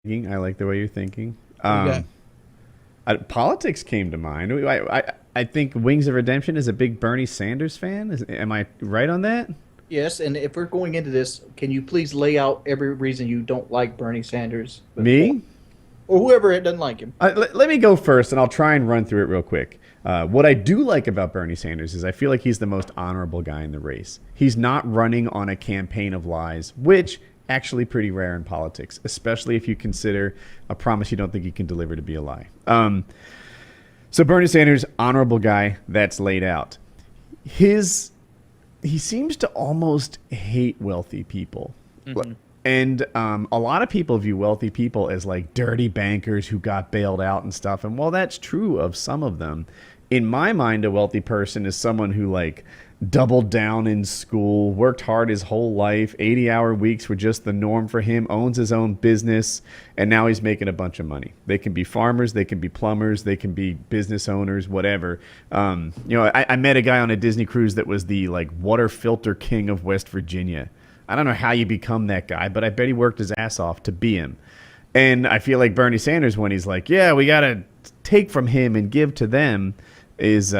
I like the way you're thinking. Yeah. Politics came to mind. I think Wings of Redemption is a big Bernie Sanders fan. Am I right on that? Yes, and if we're going into this, can you please lay out every reason you don't like Bernie Sanders before, Me? or whoever it doesn't like him? Let me go first, and I'll try and run through it real quick. What I do like about Bernie Sanders is I feel like he's the most honorable guy in the race. He's not running on a campaign of lies, which actually pretty rare in politics, especially if you consider a promise you don't think you can deliver to be a lie. So Bernie Sanders, honorable guy, that's laid out. He seems to almost hate wealthy people. Mm-hmm. And a lot of people view wealthy people as like dirty bankers who got bailed out and stuff. And while that's true of some of them, in my mind, a wealthy person is someone who like doubled down in school, worked hard his whole life, 80-hour weeks were just the norm for him, owns his own business, and now he's making a bunch of money. They can be farmers, they can be plumbers, they can be business owners, whatever. I met a guy on a Disney cruise that was the like water filter king of West Virginia. I don't know how you become that guy, but I bet he worked his ass off to be him. And I feel like Bernie Sanders, when he's like, yeah, we got to take from him and give to them, is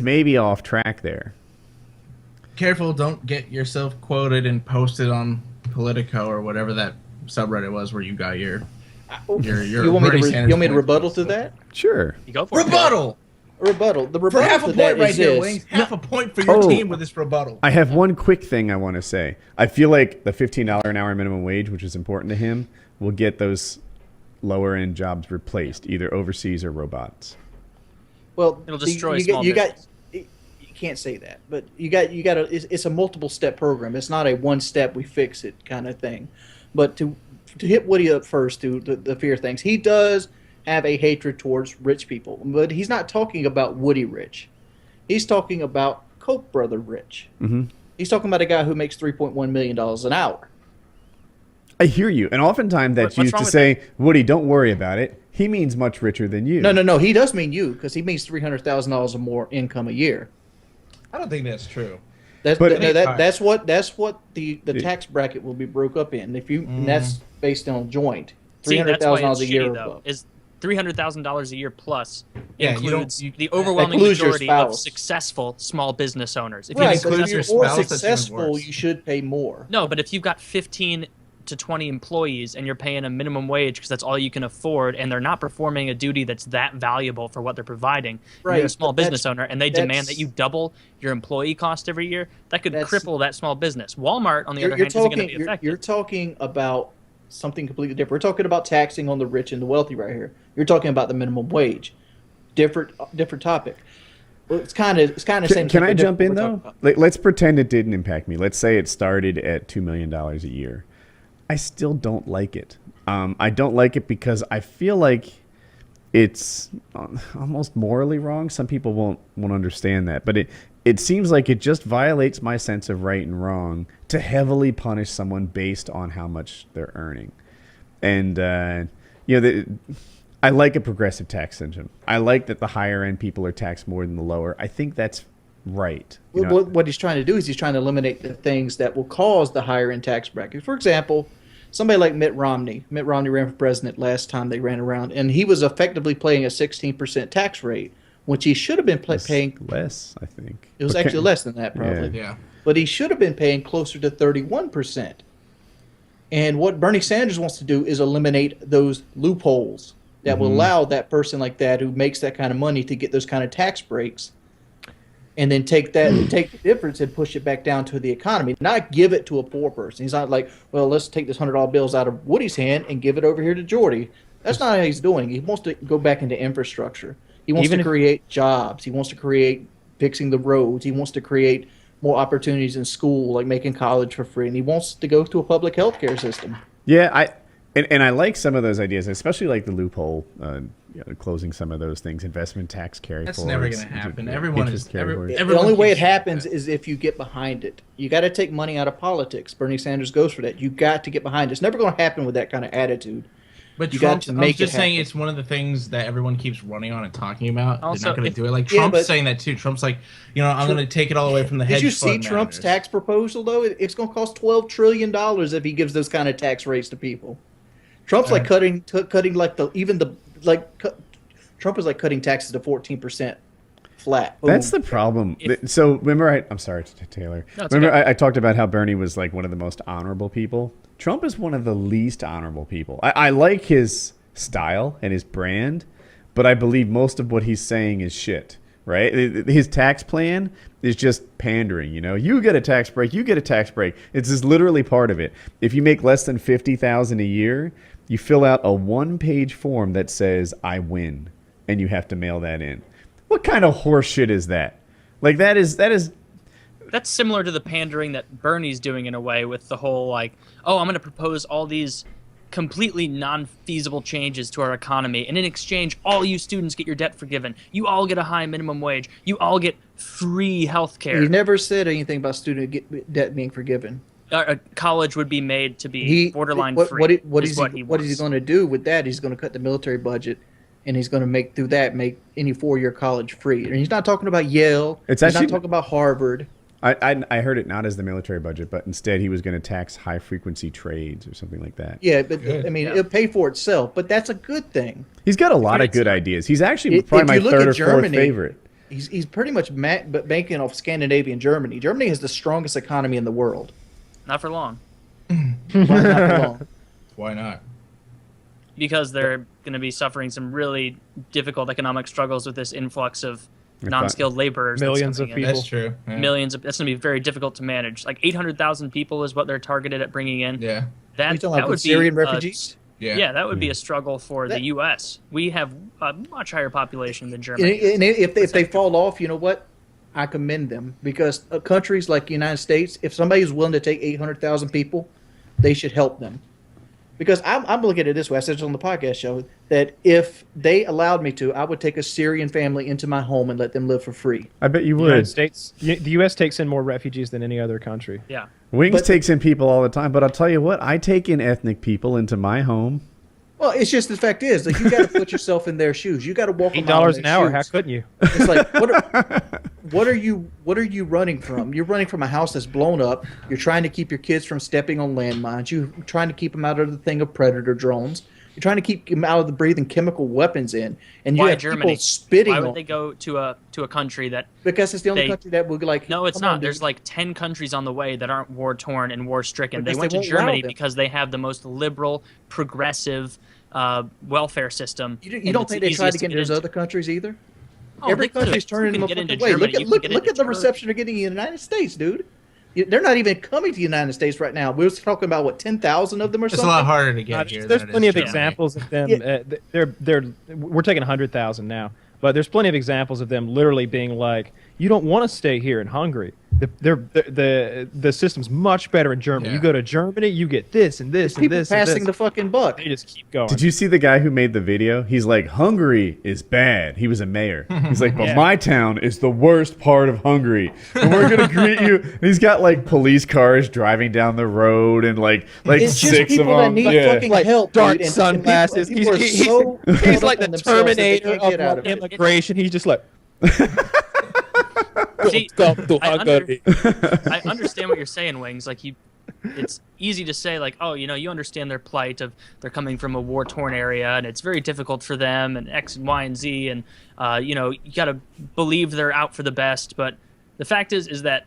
maybe off track there. Careful, don't get yourself quoted and posted on Politico or whatever that subreddit was where you got your you want me to rebuttal to that? Sure. You go for rebuttal. A rebuttal. The rebuttal for half a point right here, Wings. Half a point for your team with this rebuttal. I have one quick thing I want to say. I feel like the $15 an hour minimum wage, which is important to him, will get those lower end jobs replaced, either overseas or robots. Well, it'll destroy small business. You can't say that, but you got it's a multiple step program. It's not a one step we fix it kind of thing. But to hit Woody up first to the fear things, he does have a hatred towards rich people, but he's not talking about Woody rich. He's talking about Koch brother rich. Mm-hmm. He's talking about a guy who makes $3.1 million an hour. I hear you, and oftentimes that's used to say, Woody, don't worry about it. He means much richer than you. No. He does mean you, because he makes $300,000 or more income a year. I don't think that's true. That's what the tax bracket will be broke up in. And that's based on joint. $300,000 a year above. Is $300,000 a year plus includes the overwhelming includes majority of successful small business owners. If you're more successful, you should pay more. No, but if you've got 15 to 20 employees and you're paying a minimum wage because that's all you can afford, and they're not performing a duty that's that valuable for what they're providing, you're a small business owner, and they demand that you double your employee cost every year, that could cripple that small business. Walmart, on the other hand, isn't going to be affected. You're talking about something completely different. We're talking about taxing on the rich and the wealthy right here. You're talking about the minimum wage. Different topic. Well, it's kind of the same. Can I jump in though? Let's pretend it didn't impact me. Let's say it started at $2 million a year. I still don't like it. I don't like it because I feel like it's almost morally wrong. Some people won't understand that, but it seems like it just violates my sense of right and wrong to heavily punish someone based on how much they're earning. And I like a progressive tax system. I like that the higher end people are taxed more than the lower. I think that's right. What he's trying to do is he's trying to eliminate the things that will cause the higher end tax bracket. For example, somebody like Mitt Romney. Mitt Romney ran for president last time they ran around, and he was effectively paying a 16% tax rate, which he should have been paying less, I think. It was actually less than that, probably. Yeah. But he should have been paying closer to 31%. And what Bernie Sanders wants to do is eliminate those loopholes that will allow that person like that who makes that kind of money to get those kind of tax breaks, and then take the difference and push it back down to the economy, not give it to a poor person. He's not like, well, let's take this $100 bills out of Woody's hand and give it over here to Jordy. That's not how he's doing. He wants to go back into infrastructure. He wants to create jobs. He wants to create fixing the roads. He wants to create more opportunities in school, like making college for free. And he wants to go to a public health care system. Yeah, and I like some of those ideas, especially like the loophole, closing some of those things, investment tax carry That's forwards. never going to happen. The only way it happens is if you get behind it. You got to take money out of politics. Bernie Sanders goes for that. You got to get behind it. It's never going to happen with that kind of attitude. But You Trump's, got to I was make just it saying happen. it's one of the things that everyone keeps running on and talking about. Also, They're not going to do it. Like Yeah, Trump's but- saying that too. Trump's like, I'm going to take it all away from the hedge Did you see fund Trump's managers. tax proposal though? It's going to cost $12 trillion if he gives those kind of tax rates to people. Trump's like cutting like Trump is like cutting taxes to 14% flat. Boom. That's the problem. So remember, I'm sorry, Taylor. No, it's remember, okay. I talked about how Bernie was like one of the most honorable people. Trump is one of the least honorable people. I like his style and his brand, but I believe most of what he's saying is shit. Right? His tax plan is just pandering. You get a tax break. You get a tax break. It's just literally part of it. If you make less than $50,000 a year, you fill out a 1-page form that says "I win," and you have to mail that in. What kind of horse shit is that? Like that is That's similar to the pandering that Bernie's doing in a way with the whole I'm going to propose all these completely non-feasible changes to our economy, and in exchange, all you students get your debt forgiven. You all get a high minimum wage. You all get free health care. He never said anything about student debt being forgiven. College would be made to be borderline free. What is he going to do with that? He's going to cut the military budget, and he's going to make any 4-year college free. And he's not talking about Yale. He's not talking about Harvard. I heard it not as the military budget, but instead he was going to tax high-frequency trades or something like that. Yeah, but it'll pay for itself. But that's a good thing. He's got a lot of good ideas. He's actually probably my third or fourth favorite. He's pretty much banking off Scandinavian Germany. Germany has the strongest economy in the world. Not for long. Why not for long? Why not? Because they're going to be suffering some really difficult economic struggles with this influx of non-skilled laborers. Millions of people. That's true. Yeah. Millions. That's going to be very difficult to manage. Like 800,000 people is what they're targeted at bringing in. Yeah. Are you talking That about would Syrian be refugees? Yeah, that would be a struggle for the U.S. We have a much higher population than Germany. And if they fall off, you know what? I commend them, because countries like the United States, if somebody is willing to take 800,000 people, they should help them. Because I'm looking at it this way. I said it on the podcast show that if they allowed me to, I would take a Syrian family into my home and let them live for free. I bet you The would. United States, the U.S. takes in more refugees than any other country. Yeah. Wings takes in people all the time, but I'll tell you what, I take in ethnic people into my home. Well, it's just the fact is that you got to put yourself in their shoes. You got to walk $8 an hour. How couldn't you? It's like what are you running from? You're running from a house that's blown up. You're trying to keep your kids from stepping on landmines. You're trying to keep them out of the thing of predator drones. You're trying to keep them out of the breathing chemical weapons in. And you Why have Germany? people spitting Why on would they go to a country that? because it's the only country that would be like. No, it's "Come on, not. dude." There's like 10 countries on the way that aren't war torn and war stricken. They Because went they to won't allow Germany them. because they have the most liberal, progressive welfare system. You and don't it's think the they tried to easiest get into those into. other countries either? Oh, Every they could've. country's turning You them a can get into fucking way. Germany, you can Look get at into the Turkey. reception they're getting in the United States, dude. They're not even coming to the United States right now. We were talking about what 10,000 of them or It's something. a lot harder to get here. There's than it plenty is of Germany. examples of them. Yeah. We're taking 100,000 now, but there's plenty of examples of them literally being like, you don't want to stay here in Hungary. The system's much better in Germany. Yeah. You go to Germany, you get this and this and People this and passing this. the fucking buck. They just keep going. Did you see the guy who made the video? He's like, Hungary is bad. He was a mayor. He's like, but Yeah. my town is the worst part of Hungary. And we're going to greet you. And he's got like police cars driving down the road and like It's just six of people that them. need Yeah. fucking help. dark dude, and sunglasses. people are He's so he's caught like up on the themselves that they Terminator can't get out of of it. immigration. He's just like, See, welcome to Hungary. I understand what you're saying, Wings. Like it's easy to say like, oh, you understand their plight of they're coming from a war-torn area and it's very difficult for them and X and Y and Z and you got to believe they're out for the best. But the fact is that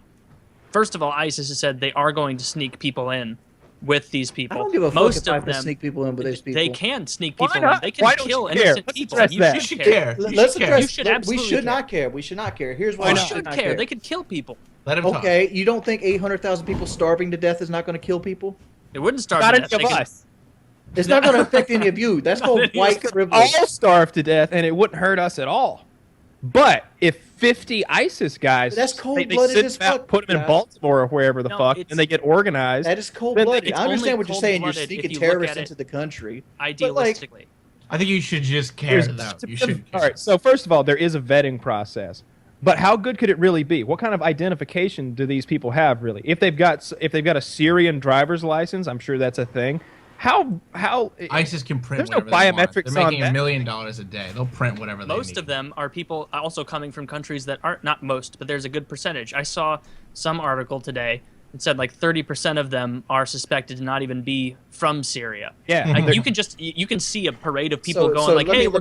first of all, ISIS has said they are going to sneak people in with these people. I don't give a fuck Most if I of can them, sneak people in with these people. they can sneak Why people in. not? They can Why don't kill you care? innocent Let's people. address that. You should care. You Let's should care. address. You should we absolutely should care. not care. We should not care. Here's why They we should not care. They could kill people. Let him talk. Okay, you don't think 800,000 people starving to death is not going to kill people? It wouldn't starve Not to any death. of They could- us. It's not going to affect any of you. That's called any of white us. privilege. All starve to death, and it wouldn't hurt us at all. But if 50 ISIS guys, That's they cold-blooded sit as them out, fuck, put them in guys. Baltimore or wherever the No, fuck, it's- and they get organized. That is Then cold-blooded. it's I understand only what you're saying. You're cold-blooded if sneaking you look terrorists at it into the country. Idealistically. I think you should just care, though. You should. All right. So first of all, there is a vetting process, but how good could it really be? What kind of identification do these people have really? If they've got a Syrian driver's license, I'm sure that's a thing. how ISIS can print there's no whatever they want. biometrics They're on making that. $1 million a day. They'll print whatever they need. Most of them are people also coming from countries that aren't, not most, but there's a good percentage. I saw some article today that said like 30% of them are suspected to not even be from Syria. Yeah. Like you can see a parade of people going like, hey, we're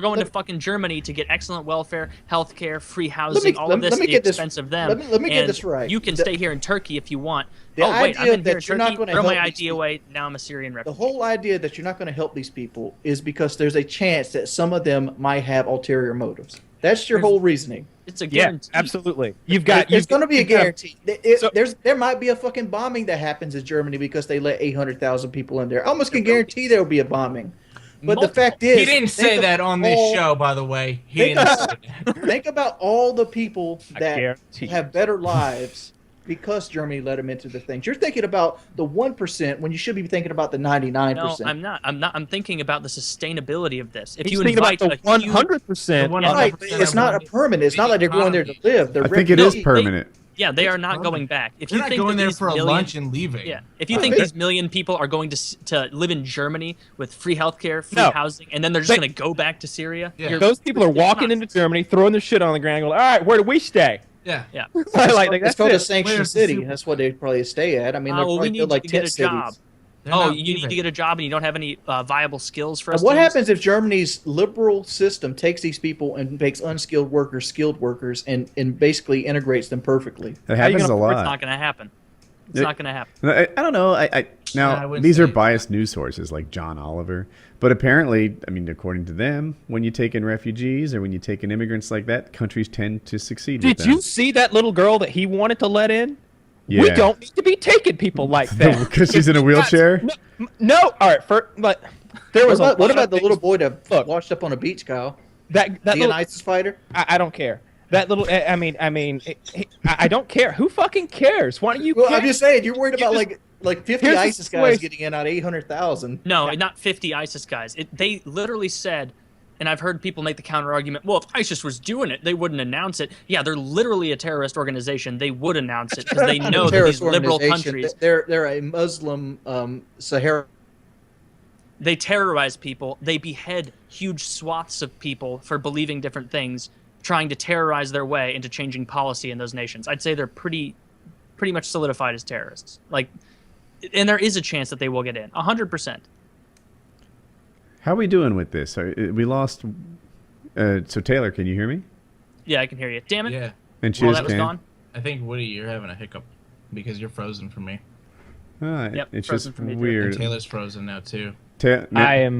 going to fucking Germany to get excellent welfare, healthcare, free housing, all of this at the expense of them. Let me get this right. You can stay here in Turkey if you want. The Oh wait, I'm idea in here in that you're not Turkey. gonna Throw my help these ID away. Now I'm a Syrian The refugee. whole idea that you're not going to help these people is because there's a chance that some of them might have ulterior motives. That's your whole reasoning. It's a Yeah, guarantee. absolutely. It's going to be a guarantee. So- There might be a fucking bombing that happens in Germany because they let 800,000 people in there. I almost can guarantee there will be a bombing. But the fact is, He didn't say that on this show, by the way. He Think didn't say that. Think about all the people I that guarantee. have better lives because Germany let them into the things. You're thinking about the 1% when you should be thinking about the 99%. No, I'm not. I'm thinking about the sustainability of this. If He's you thinking about invite the 100%. The Right, it's not a permanent. It's not like they're going there to live. They're I think it is refugees. permanent. yeah, they are not going back. If They're you not think going that there these for a million- lunch and leaving. Yeah, if you think these million people are going to live in Germany with free healthcare, free No. housing, and then they're just going to go back to Syria, Yeah. you're- Those people are it's walking not- into Germany, throwing their shit on the ground, going, "All right, where do we stay?" Yeah. Yeah. It's that's called a it. sanctioned Where's the city. super- That's what they probably stay at. I mean, they're well, we probably need built like you to get tent a cities. job. They're Oh, not you need to leaving. get a job and you don't have any viable skills for us. And what to use? happens if Germany's liberal system takes these people and makes unskilled workers skilled workers and basically integrates them perfectly? It How you happens a gonna- It's lot. not going to happen. It's It- not going to happen. I don't know. I Now wouldn't these are say- biased news sources like John Oliver, but apparently, I mean, according to them, when you take in refugees or when you take in immigrants like that, countries tend to succeed. with Did them. you see that little girl that he wanted to let in? Yeah. We don't need to be taking people like that. Because she's in a wheelchair. No, all right. But there was What a lot about of the things- little boy that Look. washed up on a beach, Kyle? that Is he an little, ISIS fighter? I don't care. That little. I don't care. Who fucking cares? Why do you Well, care? I'm just saying, you're worried about just- like 50 here's the ISIS guys situation. getting in out of 800,000. No, not 50 ISIS guys. They literally said, and I've heard people make the counter argument, well, if ISIS was doing it, they wouldn't announce it. Yeah, they're literally a terrorist organization. They would announce it because they know that Terrorist these liberal organization. countries, They're a Muslim Sahara. they terrorize people. They behead huge swaths of people for believing different things, trying to terrorize their way into changing policy in those nations. I'd say they're pretty much solidified as terrorists. Like, and there is a chance that they will get in, 100%. How are we doing with this? We lost. So Taylor, can you hear me? Yeah, I can hear you. Damn it. Yeah. And Well, Cheers that was can. gone. I think, Woody, you're having a hiccup because you're frozen for me. Ah, Yep, it's frozen just for me too. weird. And Taylor's frozen now, too. Ta- I am